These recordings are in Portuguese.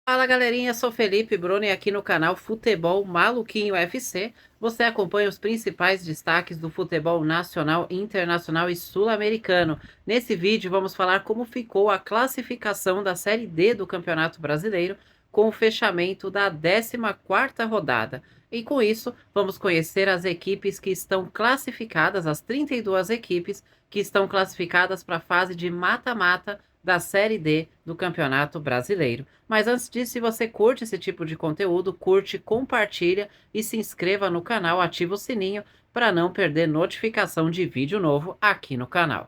Fala galerinha, sou Felipe Bruno e aqui no canal Futebol Maluquinho FC você acompanha os principais destaques do futebol nacional, internacional e sul-americano. Nesse vídeo vamos falar como ficou a classificação da Série D do Campeonato Brasileiro com o fechamento da 14ª rodada. E com isso vamos conhecer as equipes que estão classificadas, as 32 equipes que estão classificadas para a fase de mata-mata da Série D do Campeonato Brasileiro. Mas antes disso, se você curte esse tipo de conteúdo, curte, compartilha e se inscreva no canal, ativa o sininho para não perder notificação de vídeo novo aqui no canal.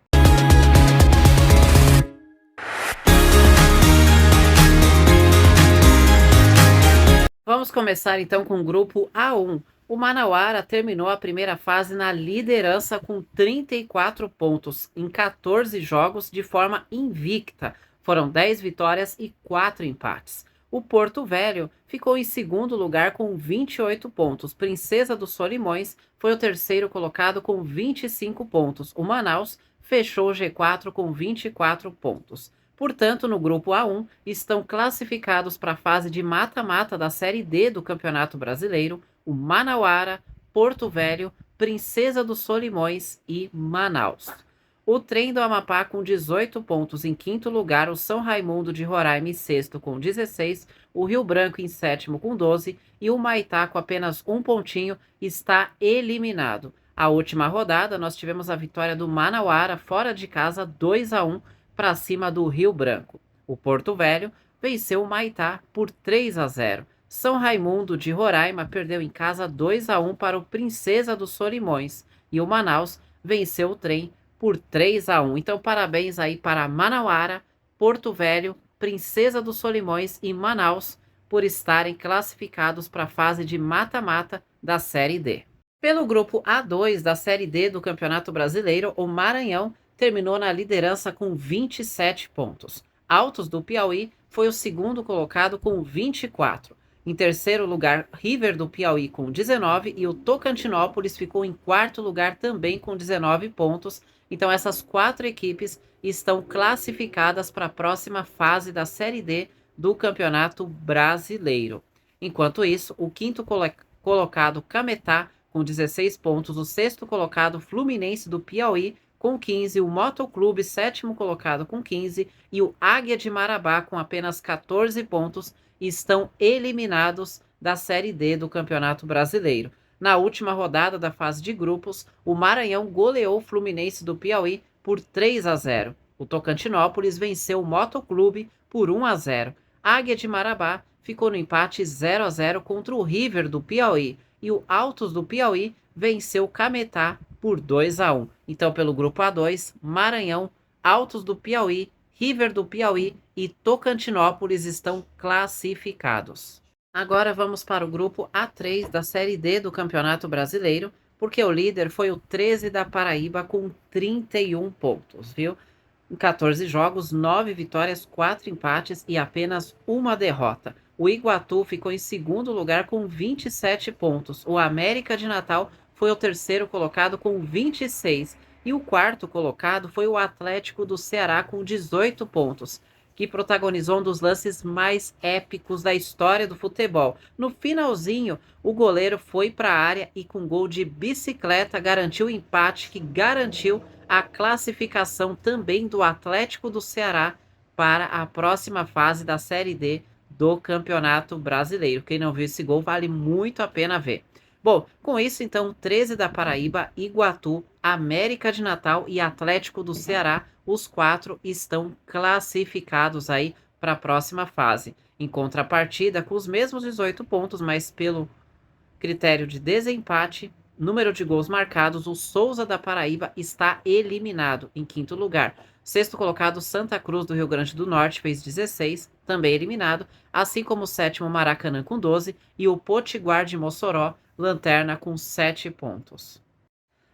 Vamos começar então com o grupo A1. O Manauara terminou a primeira fase na liderança com 34 pontos em 14 jogos de forma invicta. Foram 10 vitórias e 4 empates. O Porto Velho ficou em segundo lugar com 28 pontos. Princesa dos Solimões foi o terceiro colocado com 25 pontos. O Manaus fechou o G4 com 24 pontos. Portanto, no grupo A1 estão classificados para a fase de mata-mata da Série D do Campeonato Brasileiro o Manauara, Porto Velho, Princesa dos Solimões e Manaus. O Trem do Amapá com 18 pontos em quinto lugar, o São Raimundo de Roraima em sexto com 16, o Rio Branco em sétimo com 12 e o Maitá com apenas um pontinho está eliminado. A última rodada nós tivemos a vitória do Manauara fora de casa 2-1 para cima do Rio Branco. O Porto Velho venceu o Maitá por 3-0. São Raimundo de Roraima perdeu em casa 2-1 para o Princesa dos Solimões e o Manaus venceu o Trem por 3-1. Então parabéns aí para Manauara, Porto Velho, Princesa dos Solimões e Manaus por estarem classificados para a fase de mata-mata da Série D. Pelo grupo A2 da Série D do Campeonato Brasileiro, o Maranhão terminou na liderança com 27 pontos. Altos do Piauí foi o segundo colocado com 24. Em terceiro lugar, River do Piauí com 19 e o Tocantinópolis ficou em quarto lugar também com 19 pontos. Então essas quatro equipes estão classificadas para a próxima fase da Série D do Campeonato Brasileiro. Enquanto isso, o quinto colocado Cametá com 16 pontos, o sexto colocado Fluminense do Piauí com 15, o Motoclube sétimo colocado com 15 e o Águia de Marabá com apenas 14 pontos estão eliminados da Série D do Campeonato Brasileiro. Na última rodada da fase de grupos, o Maranhão goleou o Fluminense do Piauí por 3-0. O Tocantinópolis venceu o Motoclube por 1-0. Águia de Marabá ficou no empate 0-0 contra o River do Piauí e o Altos do Piauí venceu o Cametá por 2-1. Então, pelo grupo A2, Maranhão, Altos do Piauí, River do Piauí e Tocantinópolis estão classificados. Agora vamos para o grupo A3 da Série D do Campeonato Brasileiro, porque o líder foi o 13 da Paraíba com 31 pontos, viu? Em 14 jogos, 9 vitórias, 4 empates e apenas uma derrota. O Iguatu ficou em segundo lugar com 27 pontos. O América de Natal foi o terceiro colocado com 26 e o quarto colocado foi o Atlético do Ceará com 18 pontos, que protagonizou um dos lances mais épicos da história do futebol. No finalzinho, o goleiro foi para a área e com gol de bicicleta garantiu o empate que garantiu a classificação também do Atlético do Ceará para a próxima fase da Série D do Campeonato Brasileiro. Quem não viu esse gol vale muito a pena ver. Bom, com isso então, 13 da Paraíba, Iguatu, América de Natal e Atlético do Ceará, os quatro estão classificados aí para a próxima fase. Em contrapartida, com os mesmos 18 pontos, mas pelo critério de desempate, número de gols marcados, o Souza da Paraíba está eliminado em quinto lugar. Sexto colocado, Santa Cruz do Rio Grande do Norte, fez 16, também eliminado, assim como o sétimo Maracanã com 12 e o Potiguar de Mossoró, lanterna com 7 pontos.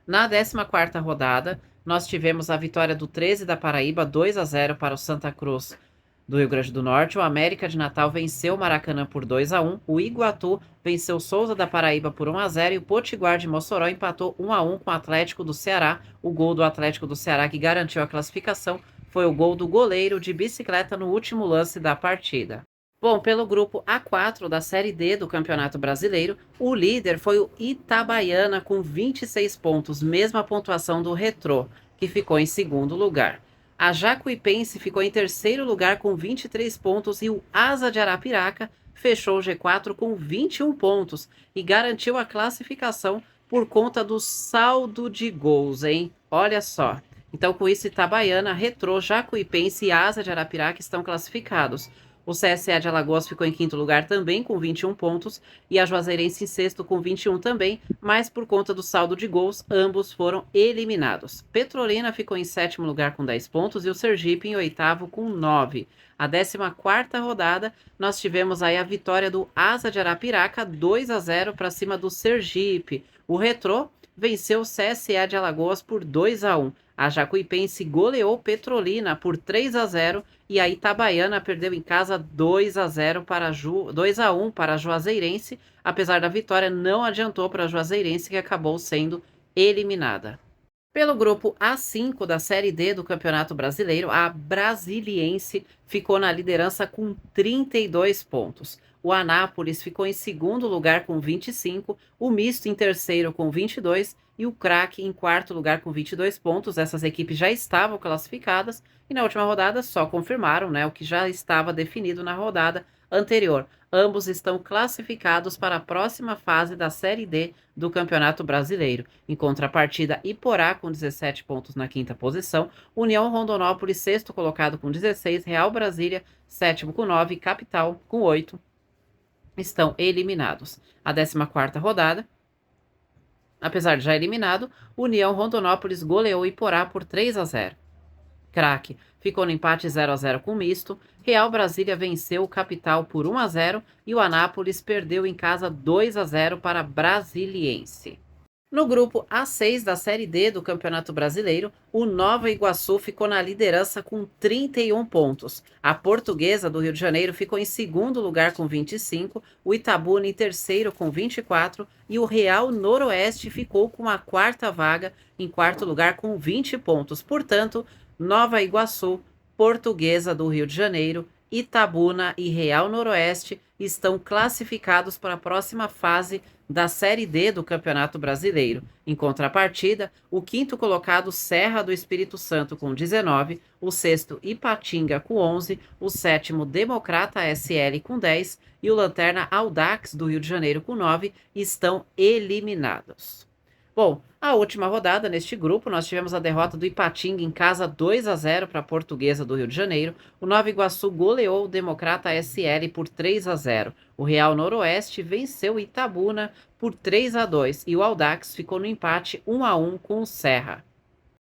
Na 14ª rodada, nós tivemos a vitória do 13 da Paraíba, 2-0 para o Santa Cruz do Rio Grande do Norte. O América de Natal venceu o Maracanã por 2-1. O Iguatu venceu o Souza da Paraíba por 1-0 e o Potiguar de Mossoró empatou 1-1 com o Atlético do Ceará. O gol do Atlético do Ceará que garantiu a classificação foi o gol do goleiro de bicicleta no último lance da partida. Bom, pelo grupo A4 da Série D do Campeonato Brasileiro, o líder foi o Itabaiana com 26 pontos, mesma pontuação do Retrô, que ficou em segundo lugar. A Jacuipense ficou em terceiro lugar com 23 pontos e o Asa de Arapiraca fechou o G4 com 21 pontos e garantiu a classificação por conta do saldo de gols, hein? Olha só. Então, com isso, Itabaiana, Retrô, Jacuipense e Asa de Arapiraca estão classificados. O CSA de Alagoas ficou em quinto lugar também com 21 pontos e a Juazeirense em sexto com 21 também, mas por conta do saldo de gols, ambos foram eliminados. Petrolina ficou em sétimo lugar com 10 pontos e o Sergipe em oitavo com 9. A 14ª rodada, nós tivemos aí a vitória do Asa de Arapiraca 2-0 para cima do Sergipe. O Retrô venceu o CSA de Alagoas por 2-1. A Jacuipense goleou Petrolina por 3-0 e a Itabaiana perdeu em casa 2-1 para a Juazeirense. Apesar da vitória, não adiantou para a Juazeirense, que acabou sendo eliminada. Pelo grupo A5 da Série D do Campeonato Brasileiro, a Brasiliense ficou na liderança com 32 pontos. O Anápolis ficou em segundo lugar com 25, o Misto em terceiro com 22 e o Crack em quarto lugar com 22 pontos. Essas equipes já estavam classificadas e na última rodada só confirmaram, o que já estava definido na rodada anterior. Ambos estão classificados para a próxima fase da Série D do Campeonato Brasileiro. Em contrapartida, Iporá com 17 pontos na quinta posição, União Rondonópolis sexto colocado com 16, Real Brasília sétimo com 9, Capital com 8 estão eliminados. A 14ª rodada, apesar de já eliminado, União Rondonópolis goleou Iporá por 3-0. Crack ficou no empate 0-0 com o Misto, Real Brasília venceu o Capital por 1-0 e o Anápolis perdeu em casa 2-0 para a Brasiliense. No grupo A6 da Série D do Campeonato Brasileiro, o Nova Iguaçu ficou na liderança com 31 pontos. A Portuguesa do Rio de Janeiro ficou em segundo lugar com 25, o Itabuna em terceiro com 24 e o Real Noroeste ficou com a quarta vaga em quarto lugar com 20 pontos. Portanto, Nova Iguaçu, Portuguesa do Rio de Janeiro, Itabuna e Real Noroeste estão classificados para a próxima fase da Série D do Campeonato Brasileiro. Em contrapartida, o quinto colocado Serra do Espírito Santo com 19, o sexto Ipatinga com 11, o sétimo Democrata SL com 10 e o Lanterna Audax do Rio de Janeiro com 9 estão eliminados. Bom, a última rodada neste grupo, nós tivemos a derrota do Ipatinga em casa 2-0 para a Portuguesa do Rio de Janeiro. O Nova Iguaçu goleou o Democrata SL por 3-0. O Real Noroeste venceu o Itabuna por 3-2 e o Audax ficou no empate 1-1 com o Serra.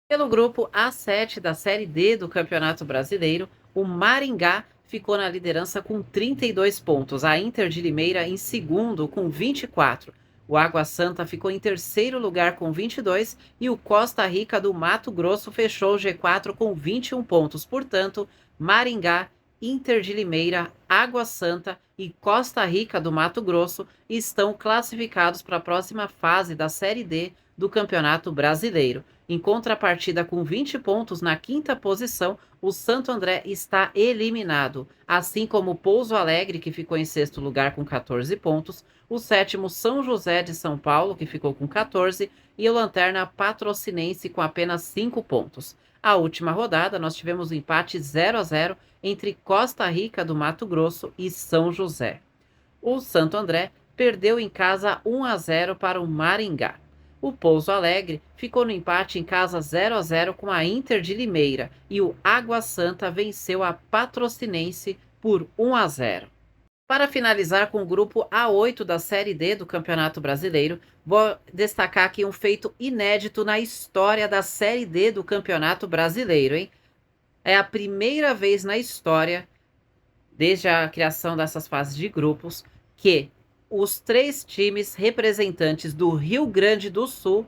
Pelo grupo A7 da Série D do Campeonato Brasileiro, o Maringá ficou na liderança com 32 pontos. A Inter de Limeira em segundo com 24. O Água Santa ficou em terceiro lugar com 22 e o Costa Rica do Mato Grosso fechou o G4 com 21 pontos. Portanto, Maringá, Inter de Limeira, Água Santa e Costa Rica do Mato Grosso estão classificados para a próxima fase da Série D do Campeonato Brasileiro. Em contrapartida, com 20 pontos na quinta posição, o Santo André está eliminado, assim como o Pouso Alegre, que ficou em sexto lugar com 14 pontos, o sétimo São José de São Paulo, que ficou com 14, e o Lanterna Patrocinense com apenas 5 pontos. A última rodada, nós tivemos um empate 0-0 entre Costa Rica do Mato Grosso e São José. O Santo André perdeu em casa 1-0 para o Maringá. O Pouso Alegre ficou no empate em casa 0-0 com a Inter de Limeira e o Água Santa venceu a Patrocinense por 1-0. Para finalizar com o grupo A8 da Série D do Campeonato Brasileiro, vou destacar aqui um feito inédito na história da Série D do Campeonato Brasileiro, hein? É a primeira vez na história, desde a criação dessas fases de grupos, que os 3 times representantes do Rio Grande do Sul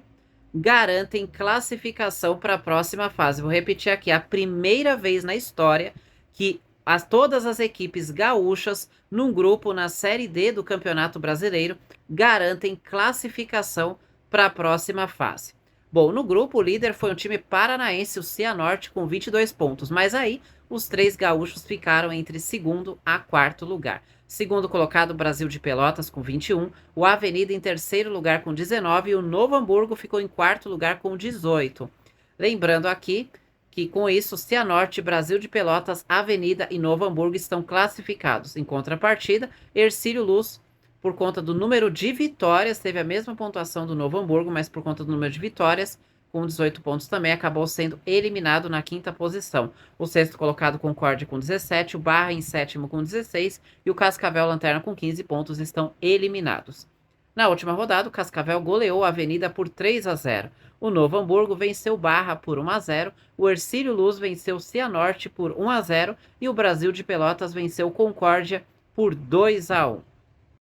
garantem classificação para a próxima fase. Vou repetir aqui, a primeira vez na história que todas as equipes gaúchas num grupo na Série D do Campeonato Brasileiro garantem classificação para a próxima fase. Bom, no grupo, o líder foi o time paranaense, o Cianorte, com 22 pontos, mas aí os três gaúchos ficaram entre segundo a quarto lugar. Segundo colocado, o Brasil de Pelotas, com 21, o Avenida em terceiro lugar com 19 e o Novo Hamburgo ficou em quarto lugar com 18. Lembrando aqui que com isso, Cianorte, Brasil de Pelotas, Avenida e Novo Hamburgo estão classificados. Em contrapartida, Hercílio Luz, por conta do número de vitórias, teve a mesma pontuação do Novo Hamburgo, mas por conta do número de vitórias, com 18 pontos também, acabou sendo eliminado na quinta posição. O sexto colocado, Concórdia, com 17, o Barra em sétimo com 16 e o Cascavel Lanterna com 15 pontos estão eliminados. Na última rodada, o Cascavel goleou a Avenida por 3-0. O Novo Hamburgo venceu Barra por 1-0, o Hercílio Luz venceu o Cianorte por 1-0 e o Brasil de Pelotas venceu Concórdia por 2-1.